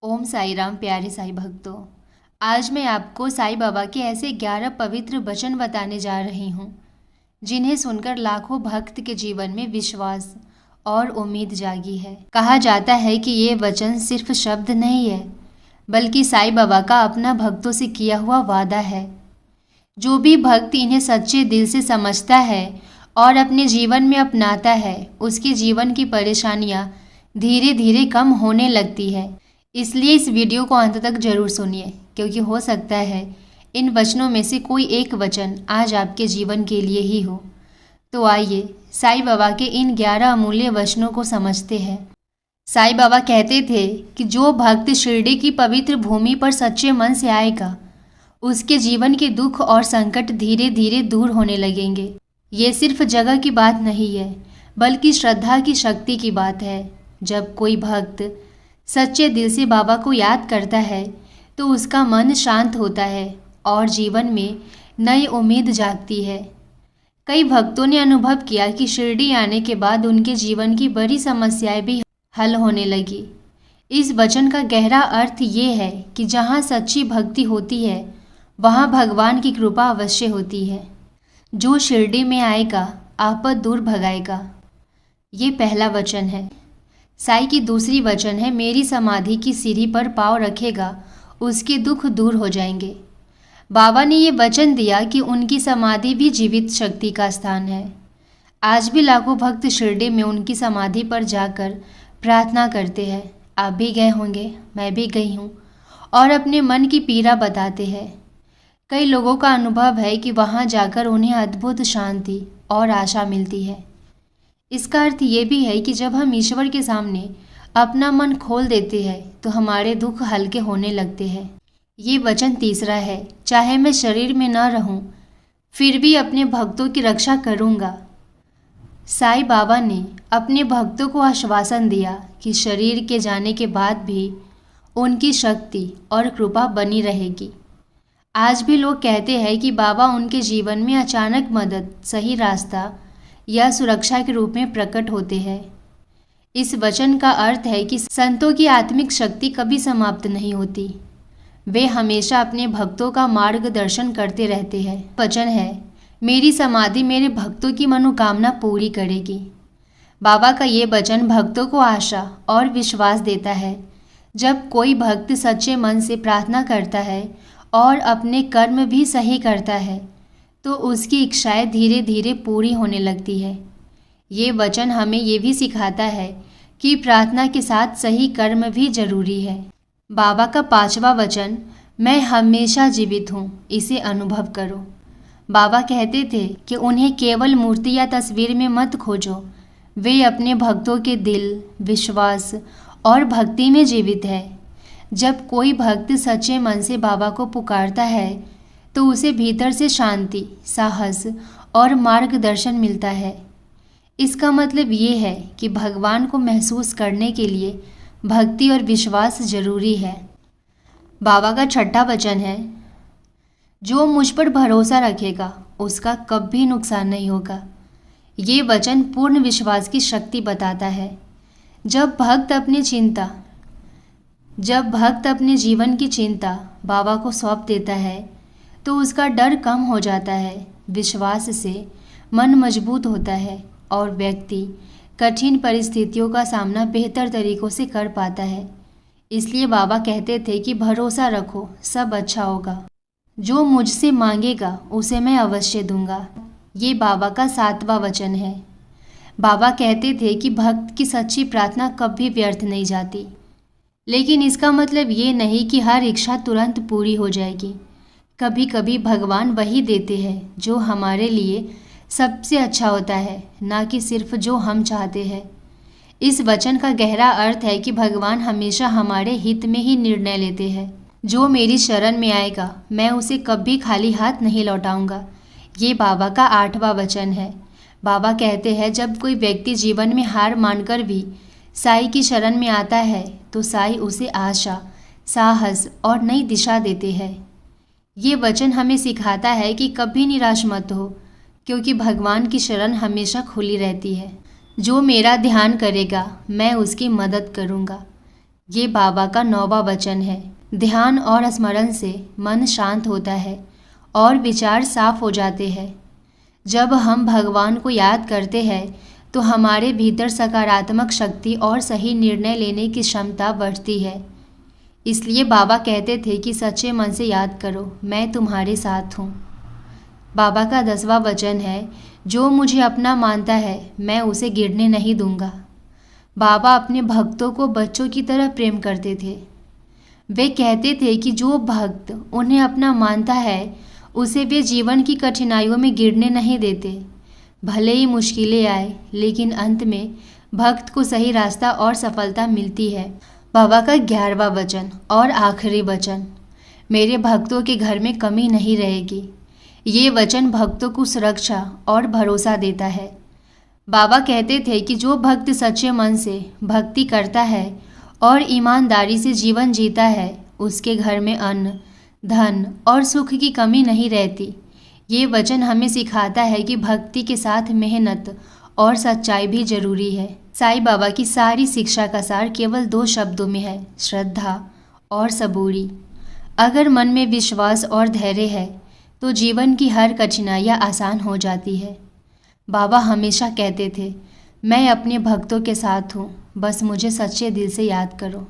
ओम साई राम। प्यारे साई भक्तों, आज मैं आपको साईं बाबा के ऐसे 11 पवित्र वचन बताने जा रही हूँ जिन्हें सुनकर लाखों भक्त के जीवन में विश्वास और उम्मीद जागी है। कहा जाता है कि ये वचन सिर्फ शब्द नहीं है, बल्कि साईं बाबा का अपना भक्तों से किया हुआ वादा है। जो भी भक्त इन्हें सच्चे दिल से समझता है और अपने जीवन में अपनाता है, उसके जीवन की परेशानियाँ धीरे धीरे कम होने लगती है। इसलिए इस वीडियो को अंत तक जरूर सुनिए, क्योंकि हो सकता है इन वचनों में से कोई एक वचन आज आपके जीवन के लिए ही हो। तो आइए साईं बाबा के इन 11 अमूल्य वचनों को समझते हैं। साईं बाबा कहते थे कि जो भक्त शिरडी की पवित्र भूमि पर सच्चे मन से आएगा, उसके जीवन के दुख और संकट धीरे धीरे दूर होने लगेंगे। ये सिर्फ जगह की बात नहीं है, बल्कि श्रद्धा की शक्ति की बात है। जब कोई भक्त सच्चे दिल से बाबा को याद करता है तो उसका मन शांत होता है और जीवन में नई उम्मीद जागती है। कई भक्तों ने अनुभव किया कि शिरडी आने के बाद उनके जीवन की बड़ी समस्याएं भी हल होने लगी। इस वचन का गहरा अर्थ ये है कि जहाँ सच्ची भक्ति होती है, वहाँ भगवान की कृपा अवश्य होती है। जो शिरडी में आएगा, आपद दूर भगाएगा। ये पहला वचन है। साईं की दूसरी वचन है, मेरी समाधि की सीढ़ी पर पाँव रखेगा, उसके दुख दूर हो जाएंगे। बाबा ने ये वचन दिया कि उनकी समाधि भी जीवित शक्ति का स्थान है। आज भी लाखों भक्त शिरडी में उनकी समाधि पर जाकर प्रार्थना करते हैं। आप भी गए होंगे, मैं भी गई हूँ, और अपने मन की पीड़ा बताते हैं। कई लोगों का अनुभव है कि वहाँ जाकर उन्हें अद्भुत शांति और आशा मिलती है। इसका अर्थ ये भी है कि जब हम ईश्वर के सामने अपना मन खोल देते हैं तो हमारे दुख हल्के होने लगते हैं। ये वचन तीसरा है, चाहे मैं शरीर में न रहूं, फिर भी अपने भक्तों की रक्षा करूंगा। साईं बाबा ने अपने भक्तों को आश्वासन दिया कि शरीर के जाने के बाद भी उनकी शक्ति और कृपा बनी रहेगी। आज भी लोग कहते हैं कि बाबा उनके जीवन में अचानक मदद, सही रास्ता या सुरक्षा के रूप में प्रकट होते हैं। इस वचन का अर्थ है कि संतों की आत्मिक शक्ति कभी समाप्त नहीं होती। वे हमेशा अपने भक्तों का मार्गदर्शन करते रहते हैं। वचन है, मेरी समाधि मेरे भक्तों की मनोकामना पूरी करेगी। बाबा का ये वचन भक्तों को आशा और विश्वास देता है। जब कोई भक्त सच्चे मन से प्रार्थना करता है और अपने कर्म भी सही करता है, तो उसकी इच्छाएं धीरे धीरे पूरी होने लगती है। ये वचन हमें ये भी सिखाता है कि प्रार्थना के साथ सही कर्म भी जरूरी है। बाबा का 5वां वचन, मैं हमेशा जीवित हूँ, इसे अनुभव करो। बाबा कहते थे कि उन्हें केवल मूर्ति या तस्वीर में मत खोजो, वे अपने भक्तों के दिल, विश्वास और भक्ति में जीवित है। जब कोई भक्त सच्चे मन से बाबा को पुकारता है तो उसे भीतर से शांति, साहस और मार्गदर्शन मिलता है। इसका मतलब ये है कि भगवान को महसूस करने के लिए भक्ति और विश्वास जरूरी है। बाबा का 6वां वचन है, जो मुझ पर भरोसा रखेगा उसका कभी नुकसान नहीं होगा। ये वचन पूर्ण विश्वास की शक्ति बताता है। जब भक्त अपने जीवन की चिंता बाबा को सौंप देता है तो उसका डर कम हो जाता है। विश्वास से मन मजबूत होता है और व्यक्ति कठिन परिस्थितियों का सामना बेहतर तरीकों से कर पाता है। इसलिए बाबा कहते थे कि भरोसा रखो, सब अच्छा होगा। जो मुझसे मांगेगा उसे मैं अवश्य दूंगा। ये बाबा का 7वां वचन है। बाबा कहते थे कि भक्त की सच्ची प्रार्थना कभी व्यर्थ नहीं जाती। लेकिन इसका मतलब ये नहीं कि हर इच्छा तुरंत पूरी हो जाएगी। कभी कभी भगवान वही देते हैं जो हमारे लिए सबसे अच्छा होता है, ना कि सिर्फ जो हम चाहते हैं। इस वचन का गहरा अर्थ है कि भगवान हमेशा हमारे हित में ही निर्णय लेते हैं। जो मेरी शरण में आएगा, मैं उसे कभी खाली हाथ नहीं लौटाऊंगा। ये बाबा का 8वां वचन है। बाबा कहते हैं, जब कोई व्यक्ति जीवन में हार मानकर भी साईं की शरण में आता है तो साईं उसे आशा, साहस और नई दिशा देते हैं। ये वचन हमें सिखाता है कि कभी निराश मत हो, क्योंकि भगवान की शरण हमेशा खुली रहती है। जो मेरा ध्यान करेगा, मैं उसकी मदद करूँगा। ये बाबा का 9वां वचन है। ध्यान और स्मरण से मन शांत होता है और विचार साफ हो जाते हैं। जब हम भगवान को याद करते हैं तो हमारे भीतर सकारात्मक शक्ति और सही निर्णय लेने की क्षमता बढ़ती है। इसलिए बाबा कहते थे कि सच्चे मन से याद करो, मैं तुम्हारे साथ हूँ। बाबा का 10वां वचन है, जो मुझे अपना मानता है मैं उसे गिरने नहीं दूंगा। बाबा अपने भक्तों को बच्चों की तरह प्रेम करते थे। वे कहते थे कि जो भक्त उन्हें अपना मानता है उसे वे जीवन की कठिनाइयों में गिरने नहीं देते। भले ही मुश्किलें आए, लेकिन अंत में भक्त को सही रास्ता और सफलता मिलती है। बाबा का 11वां वचन और आखिरी वचन, मेरे भक्तों के घर में कमी नहीं रहेगी। ये वचन भक्तों को सुरक्षा और भरोसा देता है। बाबा कहते थे कि जो भक्त सच्चे मन से भक्ति करता है और ईमानदारी से जीवन जीता है, उसके घर में अन्न, धन और सुख की कमी नहीं रहती। ये वचन हमें सिखाता है कि भक्ति के साथ मेहनत और सच्चाई भी जरूरी है। साईं बाबा की सारी शिक्षा का सार केवल 2 शब्दों में है, श्रद्धा और सबूरी। अगर मन में विश्वास और धैर्य है तो जीवन की हर कठिनाइयाँ आसान हो जाती है। बाबा हमेशा कहते थे, मैं अपने भक्तों के साथ हूँ, बस मुझे सच्चे दिल से याद करो।